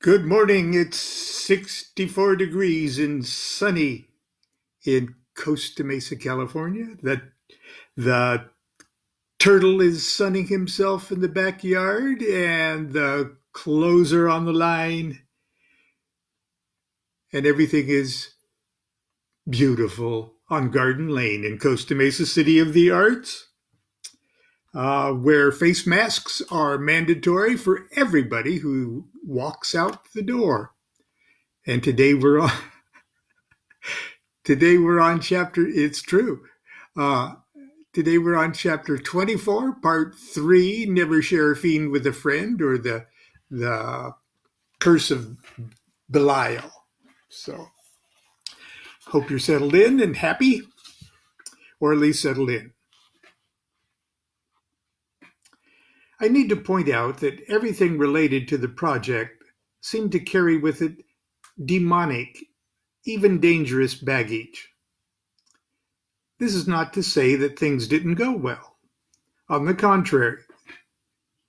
Good morning. It's 64 degrees and sunny in Costa Mesa, California. The turtle is sunning himself in the backyard, and the clothes are on the line, and everything is beautiful on Garden Lane in Costa Mesa, City of the Arts, where face masks are mandatory for everybody who walks out the door. And today we're on chapter. It's true. Uh, Today we're on chapter 24, part 3. Never share a fiend with a friend, or the curse of Belial. So hope you're settled in and happy, or at least settled in. I need to point out that everything related to the project seemed to carry with it demonic, even dangerous baggage. This is not to say that things didn't go well. On the contrary,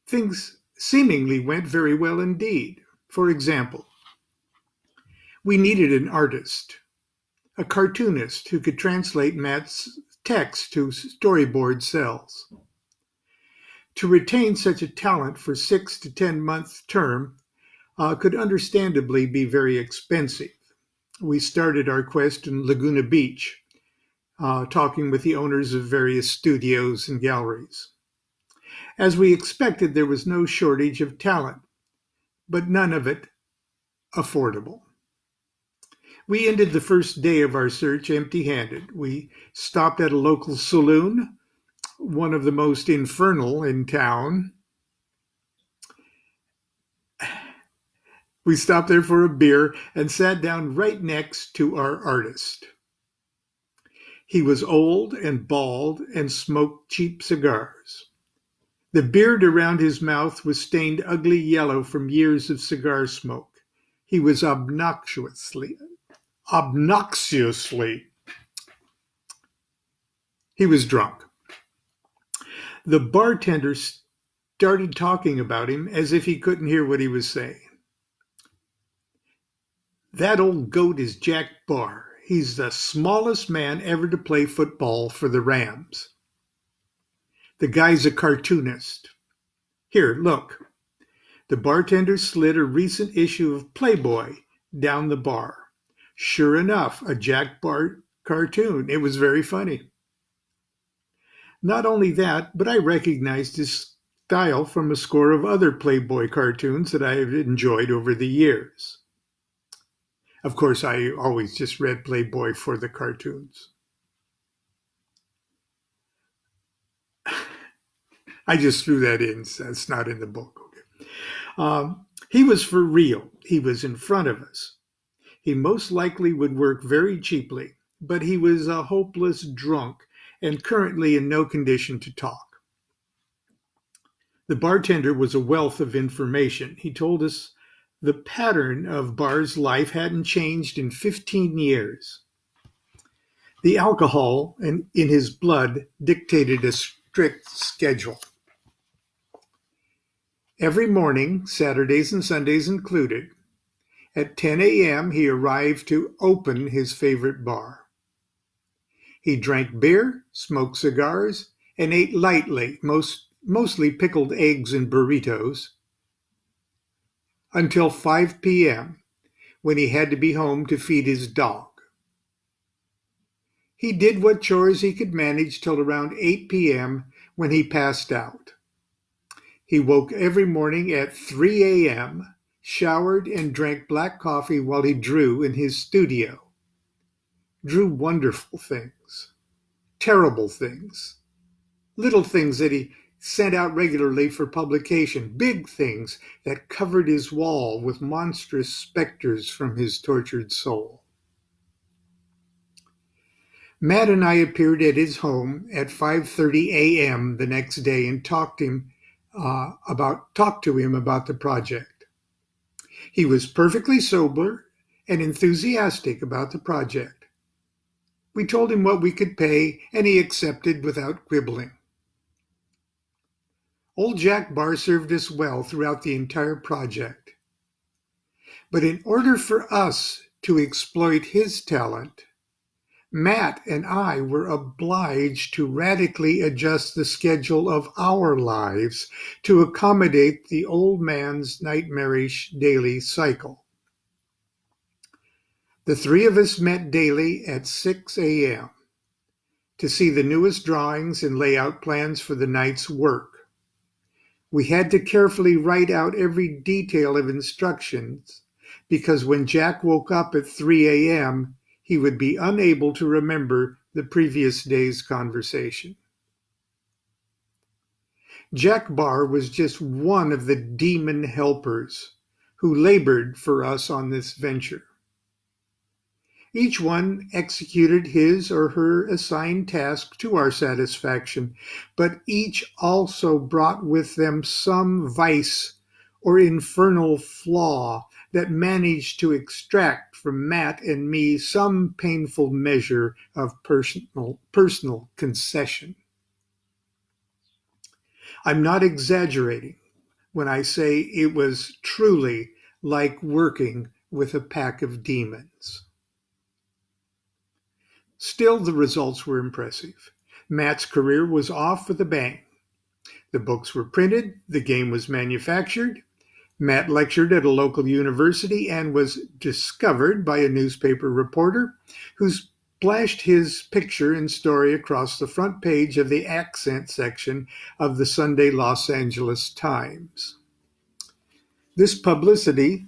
things seemingly went very well indeed. For example, we needed an artist, a cartoonist who could translate Matt's text to storyboard cells. To retain such a talent for 6 to 10 month term could understandably be very expensive. We started our quest in Laguna Beach, talking with the owners of various studios and galleries. As we expected, there was no shortage of talent, but none of it affordable. We ended the first day of our search empty-handed. We stopped at a local saloon, one of the most infernal in town. We stopped there for a beer and sat down right next to our artist. He was old and bald and smoked cheap cigars. The beard around his mouth was stained ugly yellow from years of cigar smoke. He was obnoxiously, he was drunk. The bartender started talking about him as if he couldn't hear what he was saying. That old goat is Jack Barr. He's the smallest man ever to play football for the Rams. The guy's a cartoonist. Here, look. The bartender slid a recent issue of Playboy down the bar. Sure enough, a Jack Barr cartoon. It was very funny. Not only that, but I recognized his style from a score of other Playboy cartoons that I have enjoyed over the years. Of course, I always just read Playboy for the cartoons. I just threw that in. That's not in the book. Okay. He was for real. He was in front of us. He most likely would work very cheaply, but he was a hopeless drunk and currently in no condition to talk. The bartender was a wealth of information. He told us the pattern of Barr's life hadn't changed in 15 years. The alcohol in his blood dictated a strict schedule. Every morning, Saturdays and Sundays included, at 10 a.m. he arrived to open his favorite bar. He drank beer, smoked cigars, and ate lightly, mostly pickled eggs and burritos, until 5 p.m., when he had to be home to feed his dog. He did what chores he could manage till around 8 p.m., when he passed out. He woke every morning at 3 a.m., showered, and drank black coffee while he drew in his studio. Drew wonderful things, terrible things, little things that he sent out regularly for publication, big things that covered his wall with monstrous specters from his tortured soul. Matt and I appeared at his home at 5:30 a.m. the next day and talked to him about the project. He was perfectly sober and enthusiastic about the project. We told him what we could pay, and he accepted without quibbling. Old Jack Barr served us well throughout the entire project. But in order for us to exploit his talent, Matt and I were obliged to radically adjust the schedule of our lives to accommodate the old man's nightmarish daily cycle. The three of us met daily at 6 a.m. to see the newest drawings and lay out plans for the night's work. We had to carefully write out every detail of instructions because when Jack woke up at 3 a.m., he would be unable to remember the previous day's conversation. Jack Barr was just one of the demon helpers who labored for us on this venture. Each one executed his or her assigned task to our satisfaction, but each also brought with them some vice or infernal flaw that managed to extract from Matt and me some painful measure of personal concession. I'm not exaggerating when I say it was truly like working with a pack of demons. Still, the results were impressive. Matt's career was off with a bang. The books were printed, the game was manufactured, Matt lectured at a local university and was discovered by a newspaper reporter who splashed his picture and story across the front page of the accent section of the Sunday Los Angeles Times. This publicity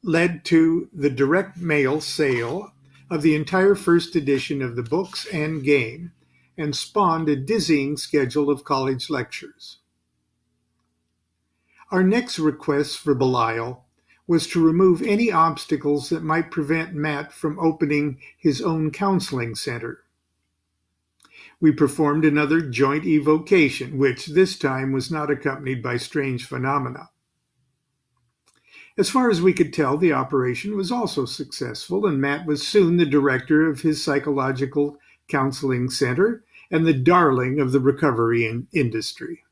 led to the direct mail sale of the entire first edition of the books and game, and spawned a dizzying schedule of college lectures. Our next request for Belial was to remove any obstacles that might prevent Matt from opening his own counseling center. We performed another joint evocation, which this time was not accompanied by strange phenomena. As far as we could tell, the operation was also successful, and Matt was soon the director of his psychological counseling center and the darling of the recovery industry.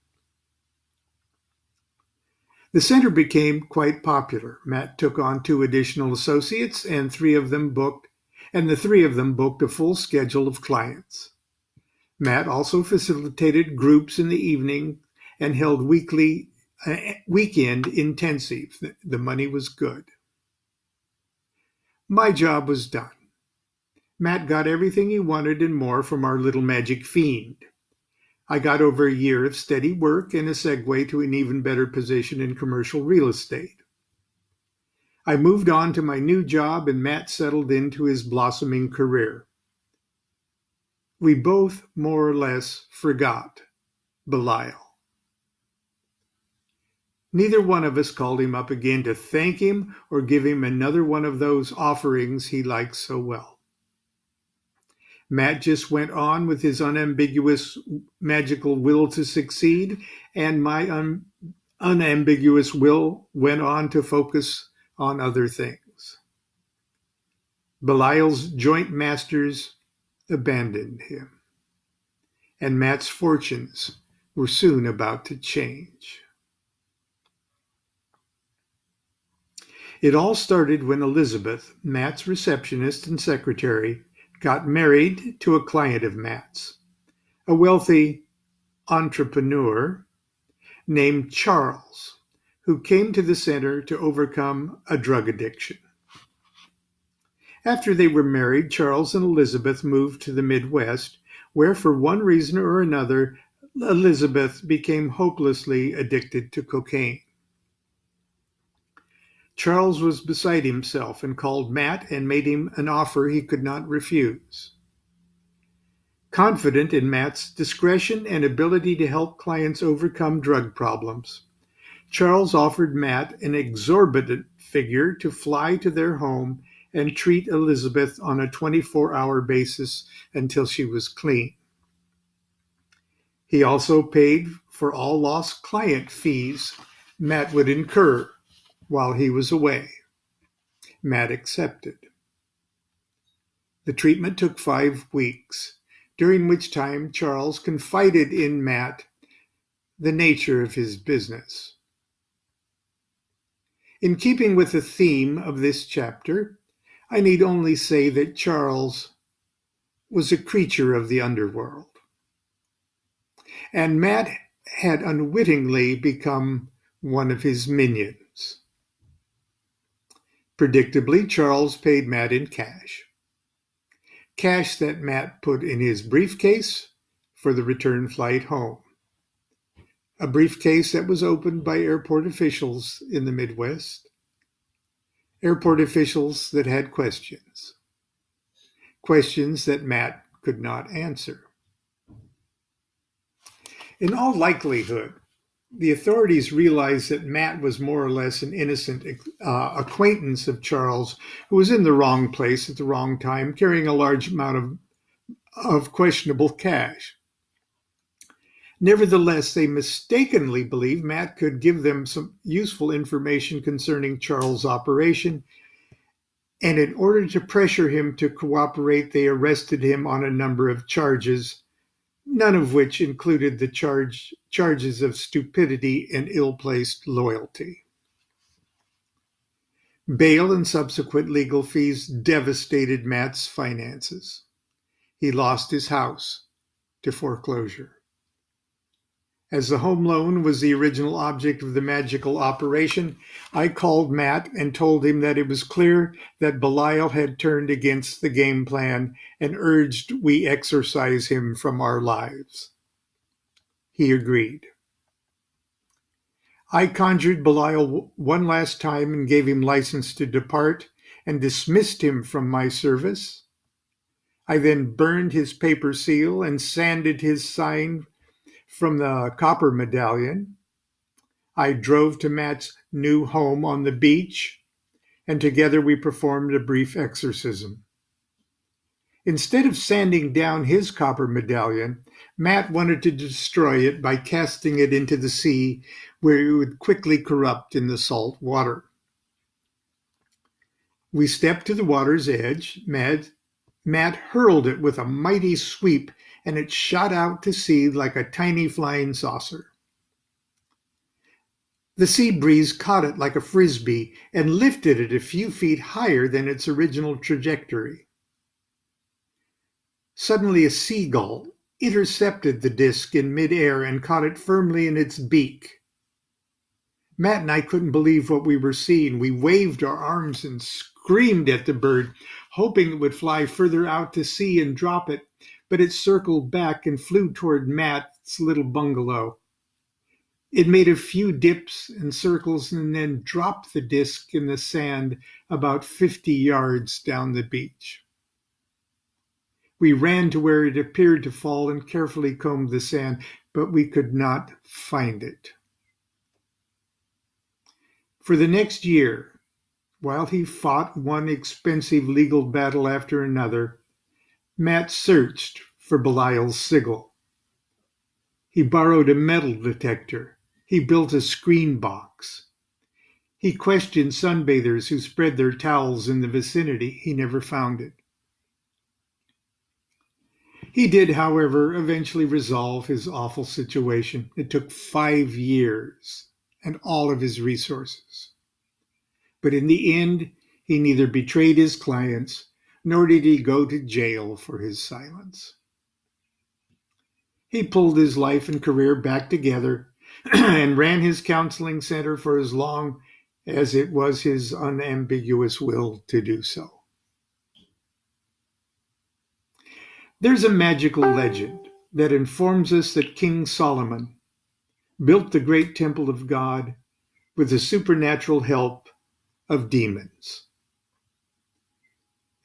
The center became quite popular. Matt took on 2 additional associates, and the three of them booked a full schedule of clients. Matt also facilitated groups in the evening and held weekend intensive. The money was good. My job was done. Matt got everything he wanted and more from our little magic fiend. I got over a year of steady work and a segue to an even better position in commercial real estate. I moved on to my new job and Matt settled into his blossoming career. We both more or less forgot Belial. Neither one of us called him up again to thank him or give him another one of those offerings he likes so well. Matt just went on with his unambiguous magical will to succeed, and my unambiguous will went on to focus on other things. Belial's joint masters abandoned him, and Matt's fortunes were soon about to change. It all started when Elizabeth, Matt's receptionist and secretary, got married to a client of Matt's, a wealthy entrepreneur named Charles, who came to the center to overcome a drug addiction. After they were married, Charles and Elizabeth moved to the Midwest, where for one reason or another, Elizabeth became hopelessly addicted to cocaine. Charles was beside himself and called Matt and made him an offer he could not refuse. Confident in Matt's discretion and ability to help clients overcome drug problems, Charles offered Matt an exorbitant figure to fly to their home and treat Elizabeth on a 24-hour basis until she was clean. He also paid for all lost client fees Matt would incur while he was away. Matt accepted. The treatment took 5 weeks, during which time Charles confided in Matt the nature of his business. In keeping with the theme of this chapter, I need only say that Charles was a creature of the underworld, and Matt had unwittingly become one of his minions. Predictably, Charles paid Matt in cash. Cash that Matt put in his briefcase for the return flight home. A briefcase that was opened by airport officials in the Midwest. Airport officials that had questions. Questions that Matt could not answer. In all likelihood, the authorities realized that Matt was more or less an innocent acquaintance of Charles, who was in the wrong place at the wrong time, carrying a large amount of questionable cash. Nevertheless, they mistakenly believed Matt could give them some useful information concerning Charles' operation, and in order to pressure him to cooperate, they arrested him on a number of charges, none of which included the charges of stupidity and ill-placed loyalty. Bail and subsequent legal fees devastated Matt's finances. He lost his house to foreclosure. As the home loan was the original object of the magical operation, I called Matt and told him that it was clear that Belial had turned against the game plan and urged we exorcise him from our lives. He agreed. I conjured Belial one last time and gave him license to depart and dismissed him from my service. I then burned his paper seal and sanded his sign from the copper medallion. I drove to Matt's new home on the beach, and together we performed a brief exorcism. Instead of sanding down his copper medallion, Matt wanted to destroy it by casting it into the sea, where it would quickly corrupt in the salt water. We stepped to the water's edge. Matt hurled it with a mighty sweep, and it shot out to sea like a tiny flying saucer. The sea breeze caught it like a frisbee and lifted it a few feet higher than its original trajectory. Suddenly, a seagull intercepted the disc in midair and caught it firmly in its beak. Matt and I couldn't believe what we were seeing. We waved our arms and screamed at the bird, hoping it would fly further out to sea and drop it, but it circled back and flew toward Matt's little bungalow. It made a few dips and circles and then dropped the disc in the sand about 50 yards down the beach. We ran to where it appeared to fall and carefully combed the sand, but we could not find it. For the next year, while he fought one expensive legal battle after another, Matt searched for Belial's sigil. He borrowed a metal detector. He built a screen box. He questioned sunbathers who spread their towels in the vicinity. He never found it. He did, however, eventually resolve his awful situation. It took 5 years and all of his resources. But in the end, he neither betrayed his clients nor did he go to jail for his silence. He pulled his life and career back together and ran his counseling center for as long as it was his unambiguous will to do so. There's a magical legend that informs us that King Solomon built the great temple of God with the supernatural help of demons.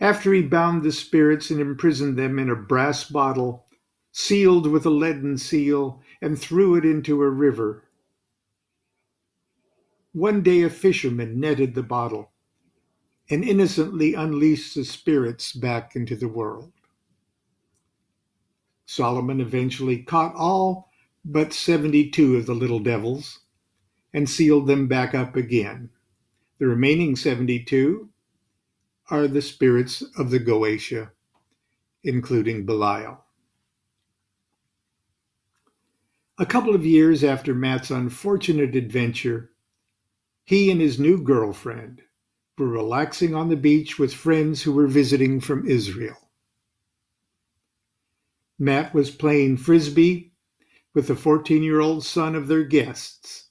After he bound the spirits and imprisoned them in a brass bottle, sealed with a leaden seal, and threw it into a river, one day a fisherman netted the bottle and innocently unleashed the spirits back into the world. Solomon eventually caught all but 72 of the little devils and sealed them back up again. The remaining 72 are the spirits of the Goetia, including Belial. A couple of years after Matt's unfortunate adventure, He and his new girlfriend were relaxing on the beach with friends who were visiting from Israel. Matt was playing frisbee with the 14-year-old son of their guests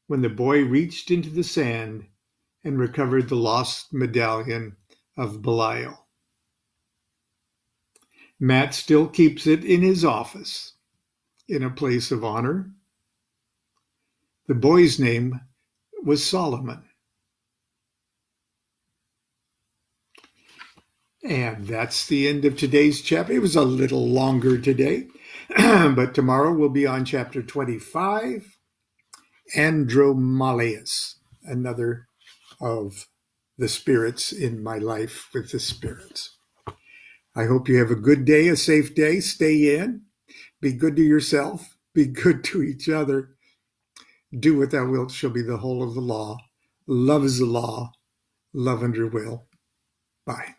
when the boy reached into the sand and recovered the lost medallion of Belial. Matt still keeps it in his office, in a place of honor. The boy's name was Solomon. And that's the end of today's chapter. It was a little longer today, but tomorrow we'll be on chapter 25, Andromalius, another of the spirits in my life with the spirits. I hope you have a good day, a safe day. Stay in. Be good to yourself. Be good to each other. Do what thou wilt shall be the whole of the law. Love is the law. Love under will. Bye.